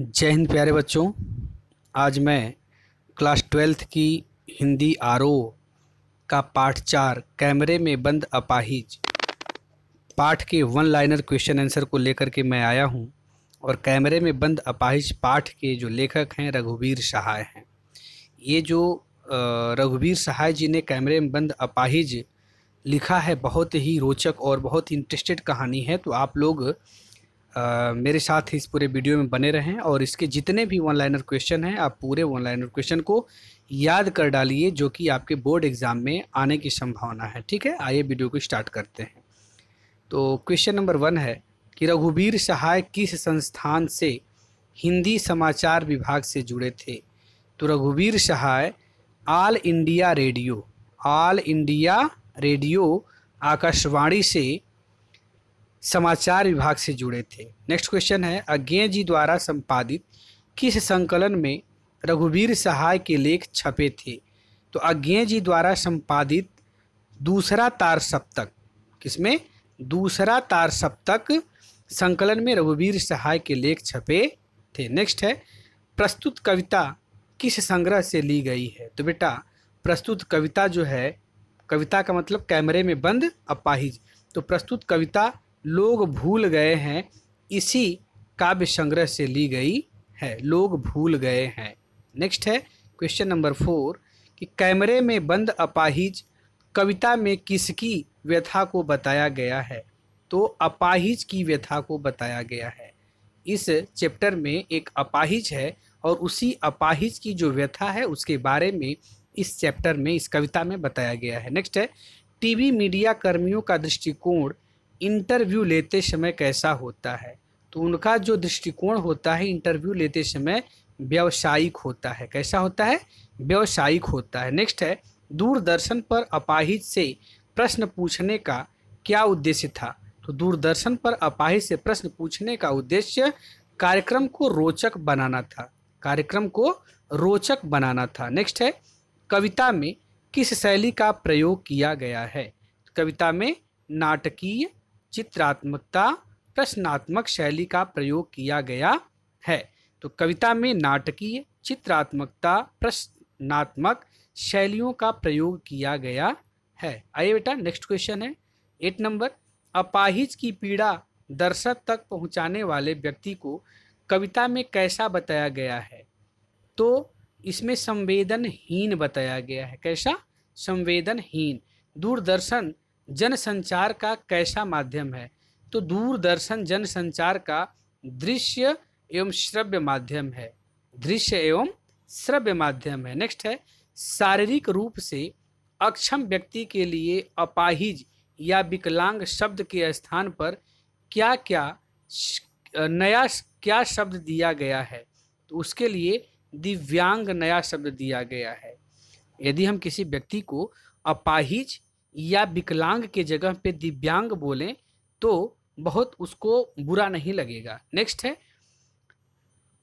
जय हिंद प्यारे बच्चों। आज मैं क्लास 12th की हिंदी आरओ का पाठ 4 कैमरे में बंद अपाहिज पाठ के वन लाइनर क्वेश्चन आंसर को लेकर के मैं आया हूं। और कैमरे में बंद अपाहिज पाठ के जो लेखक हैं रघुवीर सहाय हैं। ये जो रघुवीर सहाय जी ने कैमरे में बंद अपाहिज लिखा है, बहुत ही रोचक और बहुत ही इंटरेस्टेड कहानी है। तो आप लोग मेरे साथ इस पूरे वीडियो में बने रहें और इसके जितने भी वन लाइनर क्वेश्चन हैं आप पूरे वन लाइनर क्वेश्चन को याद कर डालिए, जो कि आपके बोर्ड एग्ज़ाम में आने की संभावना है। ठीक है, आइए वीडियो को स्टार्ट करते हैं। तो क्वेश्चन नंबर 1 है कि रघुवीर सहाय किस संस्थान से हिंदी समाचार विभाग से जुड़े थे। तो रघुवीर सहाय ऑल इंडिया रेडियो आकाशवाणी से समाचार विभाग से जुड़े थे। नेक्स्ट क्वेश्चन है, अज्ञेय जी द्वारा संपादित किस संकलन में रघुवीर सहाय के लेख छपे थे। तो अज्ञेय जी द्वारा संपादित दूसरा तार सप्तक, किसमें? दूसरा तार सप्तक संकलन में रघुवीर सहाय के लेख छपे थे। नेक्स्ट है, प्रस्तुत कविता किस संग्रह से ली गई है। तो बेटा प्रस्तुत कविता जो है, कविता का मतलब कैमरे में बंद अपाहिज, तो प्रस्तुत कविता लोग भूल गए हैं इसी काव्य संग्रह से ली गई है। लोग भूल गए हैं। नेक्स्ट है क्वेश्चन नंबर 4 कि कैमरे में बंद अपाहिज कविता में किसकी व्यथा को बताया गया है। तो अपाहिज की व्यथा को बताया गया है। इस चैप्टर में एक अपाहिज है और उसी अपाहिज की जो व्यथा है उसके बारे में इस चैप्टर में, इस कविता में बताया गया है। नेक्स्ट है, टीवी मीडिया कर्मियों का दृष्टिकोण इंटरव्यू लेते समय कैसा होता है। तो उनका जो दृष्टिकोण होता है इंटरव्यू लेते समय व्यावसायिक होता है। कैसा होता है? व्यावसायिक होता है। नेक्स्ट है, दूरदर्शन पर अपाहिज से प्रश्न पूछने का क्या उद्देश्य था। तो दूरदर्शन पर अपाहिज से प्रश्न पूछने का उद्देश्य कार्यक्रम को रोचक बनाना था। कार्यक्रम को रोचक बनाना था। नेक्स्ट है, कविता में किस शैली का प्रयोग किया गया है। कविता में नाटकीय, चित्रात्मकता, प्रश्नात्मक शैली का प्रयोग किया गया है। तो कविता में नाटकीय, चित्रात्मकता, प्रश्नात्मक शैलियों का प्रयोग किया गया है। आइए बेटा नेक्स्ट क्वेश्चन है 8 नंबर, अपाहिज की पीड़ा दर्शक तक पहुंचाने वाले व्यक्ति को कविता में कैसा बताया गया है। तो इसमें संवेदनहीन बताया गया है। कैसा? संवेदनहीन। दूरदर्शन जनसंचार का कैसा माध्यम है। तो दूरदर्शन जनसंचार का दृश्य एवं श्रव्य माध्यम है। दृश्य एवं श्रव्य माध्यम है। नेक्स्ट है, शारीरिक रूप से अक्षम व्यक्ति के लिए अपाहिज या विकलांग शब्द के स्थान पर क्या शब्द दिया गया है। तो उसके लिए दिव्यांग नया शब्द दिया गया है। यदि हम किसी व्यक्ति को अपाहिज या विकलांग के जगह पे दिव्यांग बोलें तो बहुत उसको बुरा नहीं लगेगा। नेक्स्ट है,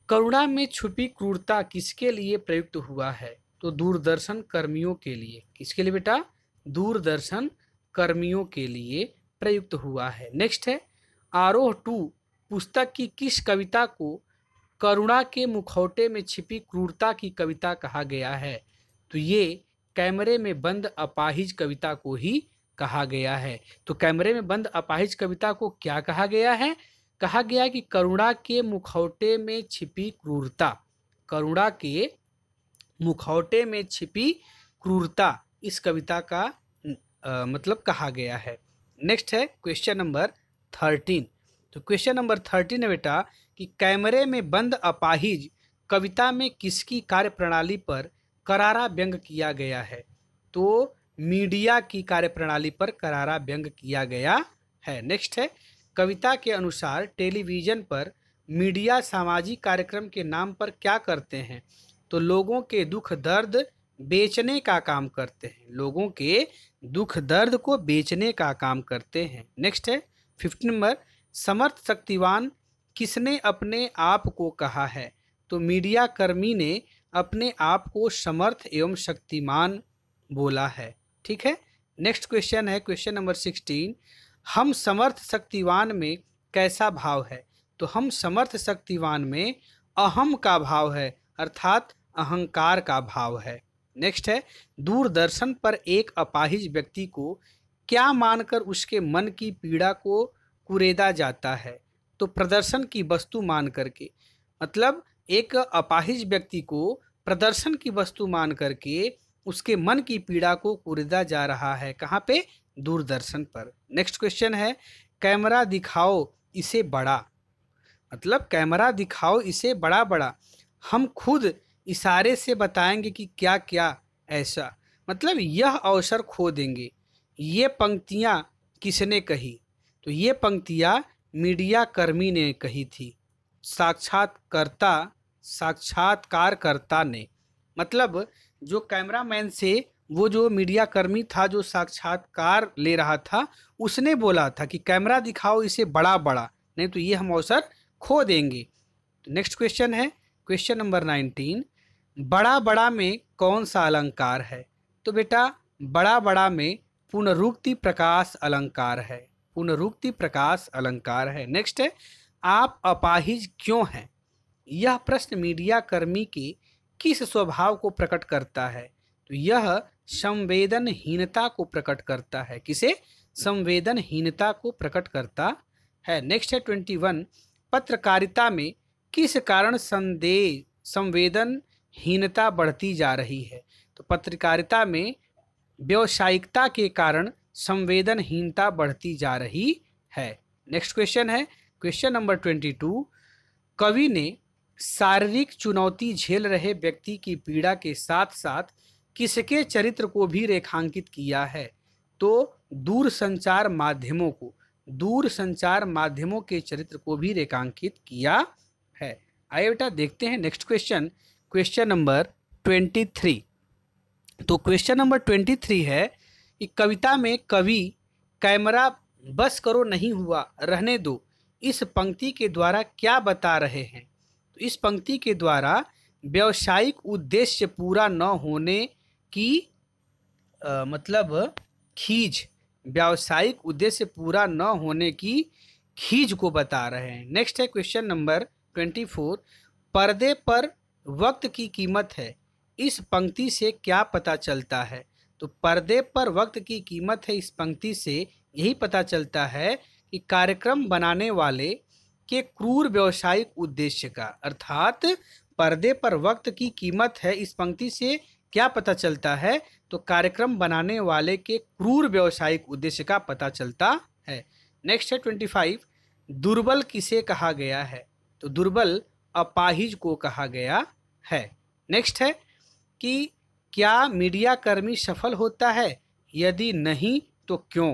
करुणा में छुपी क्रूरता किसके लिए प्रयुक्त हुआ है। तो दूरदर्शन कर्मियों के लिए। किसके लिए बेटा? दूरदर्शन कर्मियों के लिए प्रयुक्त हुआ है। नेक्स्ट है, आरोह 2 पुस्तक की किस कविता को करुणा के मुखौटे में छिपी क्रूरता की कविता कहा गया है। तो ये कैमरे में बंद अपाहिज कविता को ही कहा गया है। तो कैमरे में बंद अपाहिज कविता को क्या कहा गया है? कहा गया कि करुणा के मुखौटे में छिपी क्रूरता। करुणा के मुखौटे में छिपी क्रूरता इस कविता का मतलब कहा गया है। नेक्स्ट है क्वेश्चन नंबर 13। तो क्वेश्चन नंबर 13 है बेटा कि कैमरे में बंद अपाहिज कविता में किसकी कार्यप्रणाली पर करारा व्यंग किया गया है। तो मीडिया की कार्यप्रणाली पर करारा व्यंग किया गया है। नेक्स्ट है, कविता के अनुसार टेलीविज़न पर मीडिया सामाजिक कार्यक्रम के नाम पर क्या करते हैं। तो लोगों के दुख दर्द बेचने का काम करते हैं। लोगों के दुख दर्द को बेचने का काम करते हैं। नेक्स्ट है 15 नंबर, समर्थ शक्तिवान किसने अपने आप को कहा है। तो मीडिया कर्मी ने अपने आप को समर्थ एवं शक्तिमान बोला है। ठीक है, नेक्स्ट क्वेश्चन है क्वेश्चन नंबर 16, हम समर्थ शक्तिवान में कैसा भाव है। तो हम समर्थ शक्तिवान में अहम का भाव है, अर्थात अहंकार का भाव है। नेक्स्ट है, दूरदर्शन पर एक अपाहिज व्यक्ति को क्या मानकर उसके मन की पीड़ा को कुरेदा जाता है? तो प्रदर्शन की वस्तु मान करके, मतलब एक अपाहिज व्यक्ति को प्रदर्शन की वस्तु मान करके उसके मन की पीड़ा को कुरेदा जा रहा है। कहाँ पे? दूरदर्शन पर। नेक्स्ट क्वेश्चन है, कैमरा दिखाओ इसे बड़ा, मतलब कैमरा दिखाओ इसे बड़ा बड़ा, हम खुद इशारे से बताएंगे कि क्या क्या ऐसा, मतलब यह अवसर खो देंगे। ये पंक्तियाँ किसने कही? तो ये पंक्तियाँ मीडिया कर्मी ने कही थी, साक्षात्कारकर्ता ने। मतलब जो कैमरामैन से वो जो मीडिया कर्मी था जो साक्षात्कार ले रहा था, उसने बोला था कि कैमरा दिखाओ इसे बड़ा बड़ा, नहीं तो ये हम अवसर खो देंगे। तो नेक्स्ट क्वेश्चन है, क्वेश्चन नंबर 19, बड़ा बड़ा में कौन सा अलंकार है? तो बेटा बड़ा बड़ा में पुनरुक्ति प्रकाश अलंकार है, पुनरुक्ति प्रकाश अलंकार है। नेक्स्ट है, आप अपाहिज क्यों हैं? यह प्रश्न मीडिया कर्मी के किस स्वभाव को प्रकट करता है? तो यह संवेदनहीनता को प्रकट करता है। किसे? संवेदनहीनता को प्रकट करता है। नेक्स्ट है 21, पत्रकारिता में किस कारण संवेदनहीनता बढ़ती जा रही है? तो पत्रकारिता में व्यावसायिकता के कारण संवेदनहीनता बढ़ती जा रही है। नेक्स्ट क्वेश्चन है, क्वेश्चन नंबर 22, कवि ने शारीरिक चुनौती झेल रहे व्यक्ति की पीड़ा के साथ साथ किसके चरित्र को भी रेखांकित किया है? तो दूरसंचार माध्यमों के चरित्र को भी रेखांकित किया है। आइए बेटा देखते हैं नेक्स्ट क्वेश्चन, क्वेश्चन नंबर 23। तो क्वेश्चन नंबर 23 है कि कविता में कवि कैमरा बस करो नहीं हुआ रहने दो, इस पंक्ति के द्वारा क्या बता रहे हैं? तो इस पंक्ति के द्वारा व्यावसायिक उद्देश्य पूरा न होने की मतलब खीज, व्यावसायिक उद्देश्य पूरा न होने की खीज को बता रहे हैं। नेक्स्ट है क्वेश्चन नंबर 24, पर्दे पर वक्त की कीमत है, इस पंक्ति से क्या पता चलता है? तो पर्दे पर वक्त की कीमत है, इस पंक्ति से यही पता चलता है कि कार्यक्रम बनाने वाले के क्रूर व्यावसायिक उद्देश्य का, अर्थात पर्दे पर वक्त की कीमत है, इस पंक्ति से क्या पता चलता है? तो कार्यक्रम बनाने वाले के क्रूर व्यावसायिक उद्देश्य का पता चलता है। नेक्स्ट है 25, दुर्बल किसे कहा गया है? तो दुर्बल अपाहिज को कहा गया है। नेक्स्ट है कि क्या मीडिया कर्मी सफल होता है? यदि नहीं तो क्यों?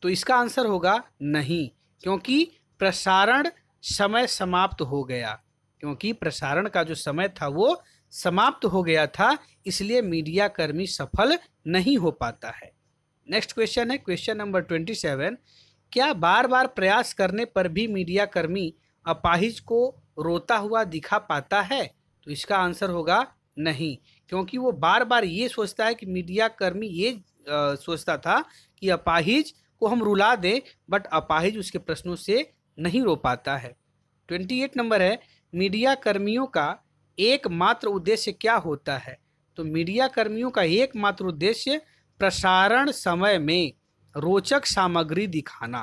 तो इसका आंसर होगा नहीं, क्योंकि प्रसारण समय समाप्त हो गया, क्योंकि प्रसारण का जो समय था वो समाप्त हो गया था, इसलिए मीडिया कर्मी सफल नहीं हो पाता है। नेक्स्ट क्वेश्चन है क्वेश्चन नंबर 27, क्या बार बार प्रयास करने पर भी मीडिया कर्मी अपाहिज को रोता हुआ दिखा पाता है? तो इसका आंसर होगा नहीं, क्योंकि वो बार बार ये सोचता है कि मीडिया कर्मी ये सोचता था कि अपाहिज को हम रुला दें, बट अपाहिज उसके प्रश्नों से नहीं रो पाता है। 28 नंबर है, मीडिया कर्मियों का एकमात्र उद्देश्य क्या होता है? तो मीडिया कर्मियों का एकमात्र उद्देश्य प्रसारण समय में रोचक सामग्री दिखाना,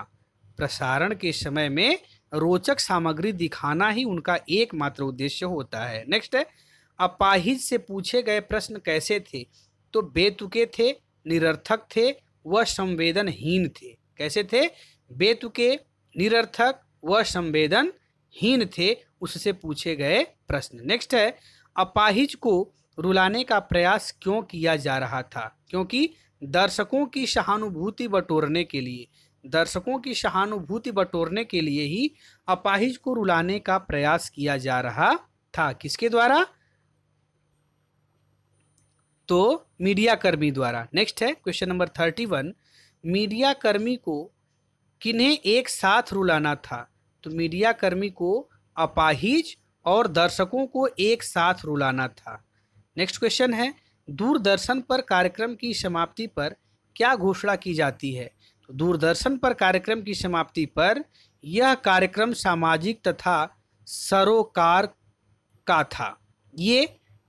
प्रसारण के समय में रोचक सामग्री दिखाना ही उनका एकमात्र उद्देश्य होता है। नेक्स्ट है, अपाहिज से पूछे गए प्रश्न कैसे थे? तो बेतुके थे, निरर्थक थे, वह संवेदनहीन थे। कैसे थे? बेतुके, निरर्थक व संवेदनहीन थे, उससे पूछे गए प्रश्न। नेक्स्ट है, अपाहिज को रुलाने का प्रयास क्यों किया जा रहा था? क्योंकि दर्शकों की सहानुभूति बटोरने के लिए, दर्शकों की सहानुभूति बटोरने के लिए ही अपाहिज को रुलाने का प्रयास किया जा रहा था। किसके द्वारा? तो मीडिया कर्मी द्वारा। नेक्स्ट है क्वेश्चन नंबर 31, मीडिया कर्मी को किन्हें एक साथ रुलाना था? तो मीडिया कर्मी को अपाहिज और दर्शकों को एक साथ रुलाना था। नेक्स्ट क्वेश्चन है, दूरदर्शन पर कार्यक्रम की समाप्ति पर क्या घोषणा की जाती है? तो दूरदर्शन पर कार्यक्रम की समाप्ति पर यह कार्यक्रम सामाजिक तथा सरोकार का था, ये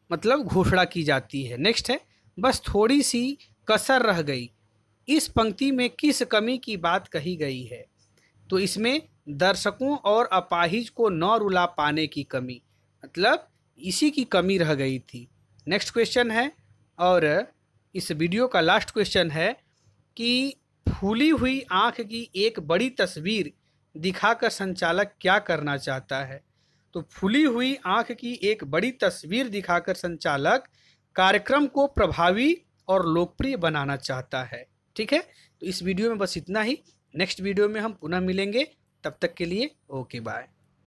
मतलब घोषणा की जाती है। नेक्स्ट है, बस थोड़ी सी कसर रह गई, इस पंक्ति में किस कमी की बात कही गई है? तो इसमें दर्शकों और अपाहिज को न रुला पाने की कमी, मतलब इसी की कमी रह गई थी। नेक्स्ट क्वेश्चन है, और इस वीडियो का लास्ट क्वेश्चन है कि फूली हुई आंख की एक बड़ी तस्वीर दिखाकर संचालक क्या करना चाहता है? तो फूली हुई आंख की एक बड़ी तस्वीर दिखाकर संचालक कार्यक्रम को प्रभावी और लोकप्रिय बनाना चाहता है। ठीक है, तो इस वीडियो में बस इतना ही। नेक्स्ट वीडियो में हम पुनः मिलेंगे, तब तक के लिए ओके बाय।